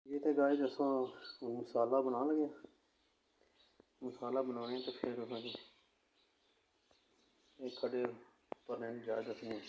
ये तो गाइस असां मसाला बना लगे। मसाला बनाने तो फिर एक खड़े पर जा दसने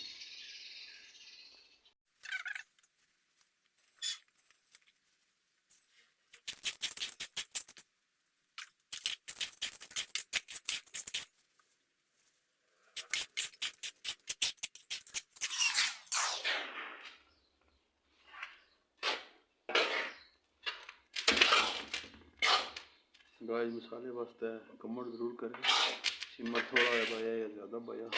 गाइस मसाले वास्ते कमर जरूर करें। सिमर थोड़ा बया या ज़्यादा बया।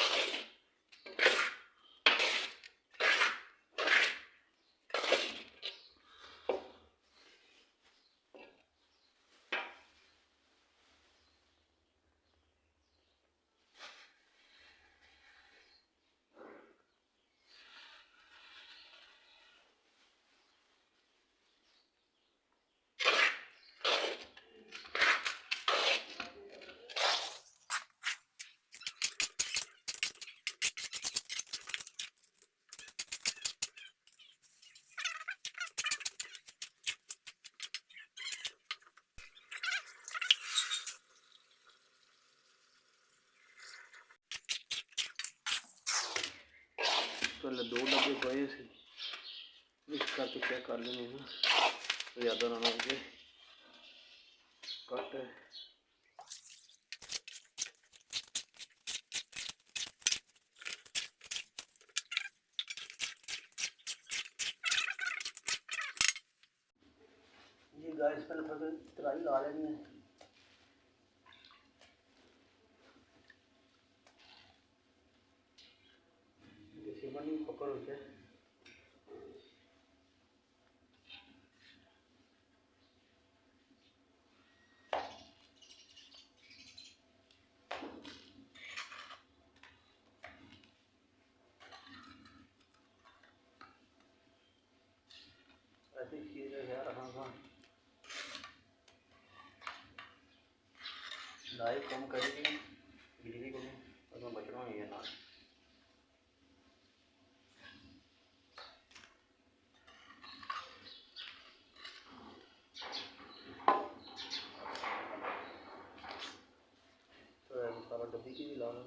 पहले 2 डब्बे पाए थे, मिक्स करके चेक कर लेने हैं ज़्यादा ना हो जाए। कट है ये गाइस। पहले थोड़ी तराई ला लेनी है। सिमर नहीं पकड़ हो जाए। ऐसी चीज़ है यार। हाँ लाइव कम करेगी बिजली को नहीं बचना नहीं है ना। तो सारा डब्बी की भी ला लो।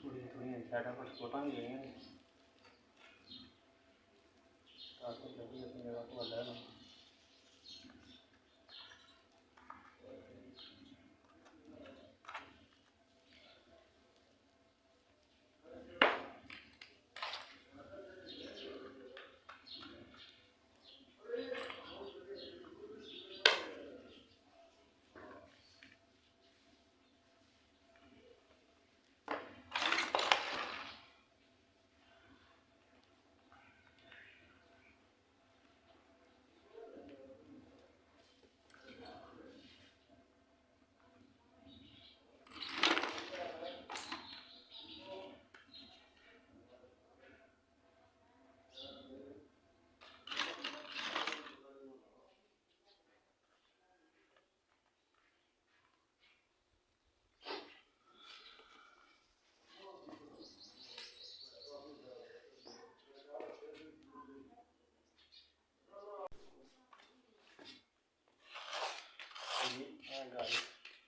थोड़ी साइड पर छोटा भी नहीं है ताकि लगी अपनी जगह को अलग ना।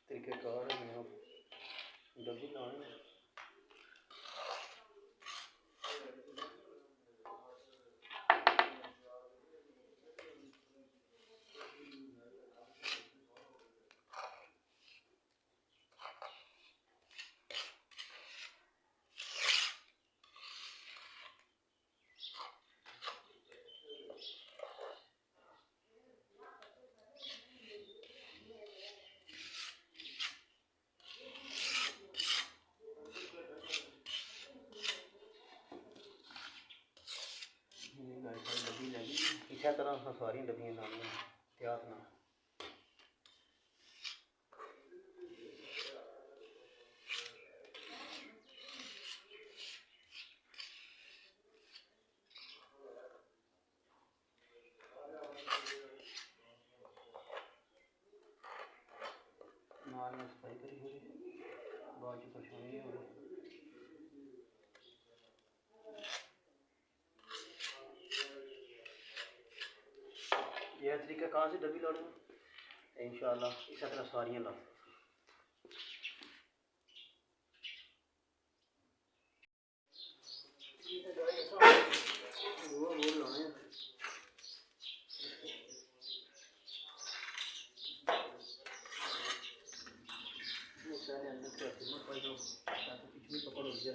तरीक़ेकार है डब्बी लाने। डब्बी लगी इस तरह सारिया डब्बियां लानियां एहतियात नाल। यह तरीका कहाँ से डब्बी लाने इंशाल्लाह इस तरह सारियाँ ला पकड़ हो गया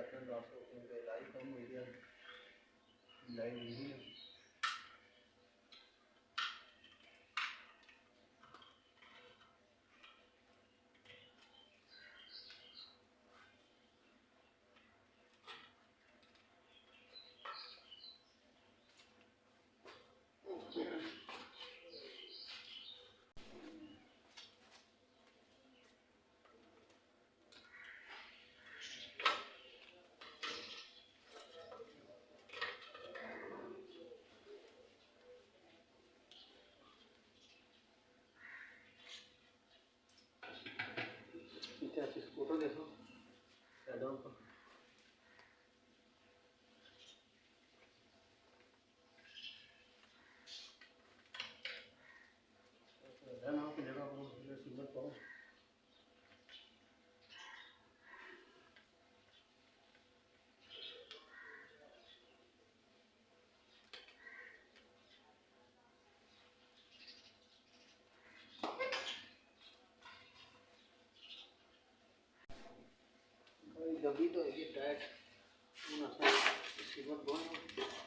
अपना लास्ट लाइव कम हो गया लाइव नहीं है फोटो देखो साइडों पर रहना की जगह पर सीमेंट पाओ डब्बी तो है टाइट सीमेंट बन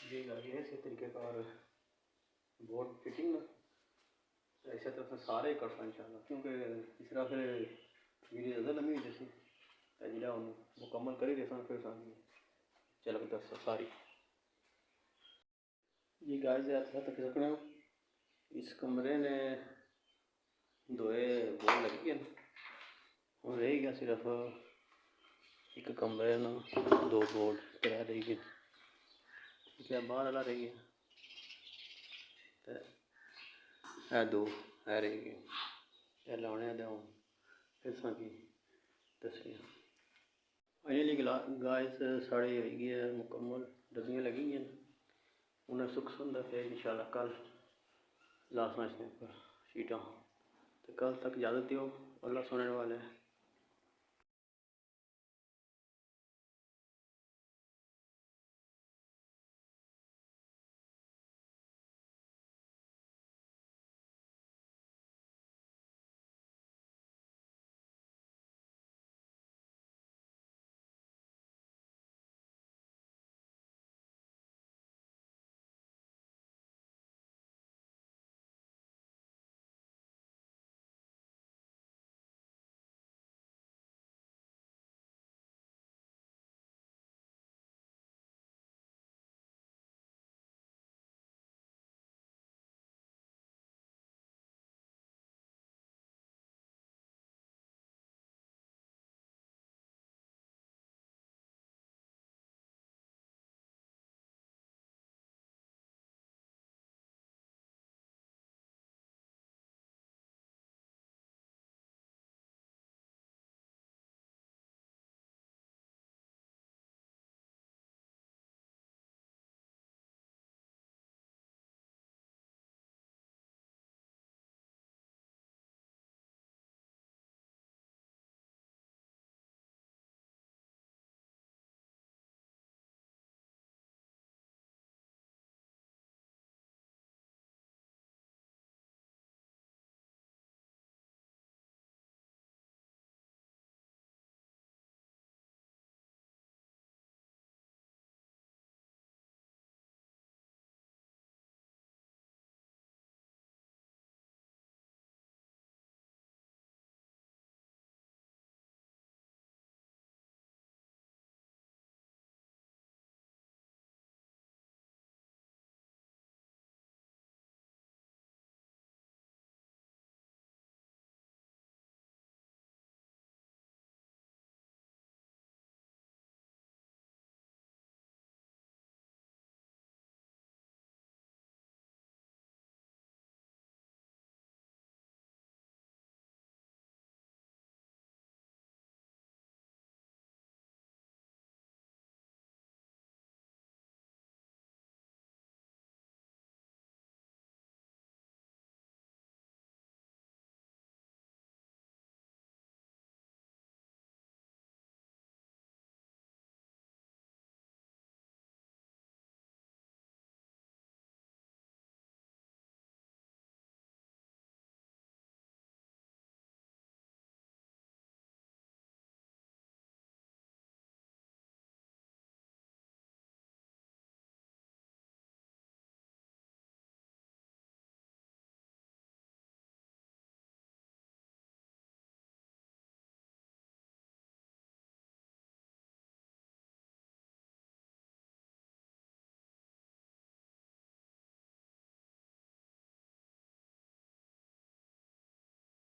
ये लगे इसी तरीके का और बोर्ड फिटिंग तो ऐसे तरह से सारे कर सकते इंशाल्लाह क्योंकि इस तरह फिर वीडियो ज़्यादा लंबी हो जैसी जिला मुकम्मल कर ही देता फिर चल दस सारी ये गाय से तक सकना इस कमरे ने दोए बोर्ड लगी है और रह गया सिर्फ एक कमरे ना दो बोर्ड त्रै रही गए क्या बाहर वाला रह गया है दो है रह गए लाने फिर साकी दसिया अजें गाय साड़ी हो गई है मुकम्मल डब्बियाँ लगी हैं उन्हें सुख सुंदर फिर इंशाल्लाह कल लासना इसने पर शीटा तो कल तक इजाज़त दो अल्लाह सुनने वाले